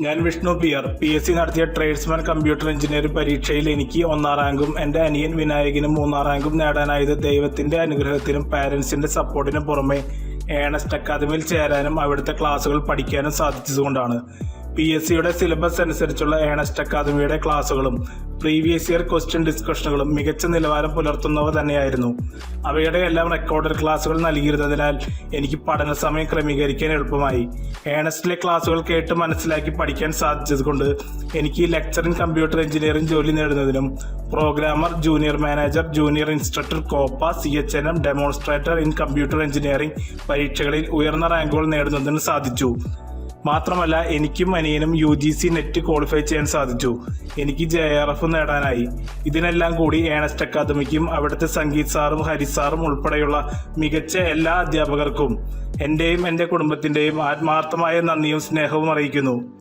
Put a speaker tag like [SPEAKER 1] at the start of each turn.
[SPEAKER 1] ഞാൻ വിഷ്ണു PSC നടത്തിയ tradesman computer engineering പരീക്ഷയിൽ എനിക്ക് 1ാം റാങ്കും എൻ്റെ അനിയൻ വിനായകനും 3ാം റാങ്കും നേടാനായത് ദൈവത്തിന്റെ അനുഗ്രഹത്തിനും പാരന്റ്സിന്റെ സപ്പോർട്ടിനും പുറമെ ഏണസ്റ്റ് അക്കാദമിയിൽ ചേരാനും അവിടുത്തെ ക്ലാസുകൾ പഠിക്കാനും സാധിച്ചതുകൊണ്ടാണ്. PSCയുടെ സിലബസ് അനുസരിച്ചുള്ള ഏണസ്റ്റ് അക്കാദമിയുടെ ക്ലാസുകളും പ്രീവിയസ് ഇയർ ക്വസ്റ്റ്യൻ ഡിസ്കഷനുകളും മികച്ച നിലവാരം പുലർത്തുന്നവ തന്നെയായിരുന്നു. അവയുടെ എല്ലാം റെക്കോർഡഡ് ക്ലാസുകൾ നൽകിയിരുന്നതിനാൽ എനിക്ക് പഠന സമയം ക്രമീകരിക്കാൻ എളുപ്പമായി. ഏണസ്റ്റിലെ ക്ലാസുകൾ കേട്ട് മനസ്സിലാക്കി പഠിക്കാൻ സാധിച്ചതുകൊണ്ട് എനിക്ക് ലെക്ചർ ഇൻ കമ്പ്യൂട്ടർ എഞ്ചിനീയറിംഗ് ജോലി നേടുന്നതിനും programmer, junior manager, junior instructor, Copa, CHNM, demonstrator in computer engineering പരീക്ഷകളിൽ ഉയർന്ന റാങ്കുകൾ നേടുന്നതിന് സാധിച്ചു. മാത്രമല്ല എനിക്കും അനിയനും UGC നെറ്റ് ക്വാളിഫൈ ചെയ്യാൻ സാധിച്ചു. എനിക്ക് JRF നേടാനായി. ഇതിനെല്ലാം കൂടി ഏണസ്റ്റ് അക്കാദമിക്കും അവിടുത്തെ സംഗീത് സാറും ഹരിസ് സാറും ഉൾപ്പെടെയുള്ള മികച്ച എല്ലാ അധ്യാപകർക്കും എന്റെയും എൻ്റെ കുടുംബത്തിന്റെയും ആത്മാർത്ഥമായ നന്ദിയും സ്നേഹവും അറിയിക്കുന്നു.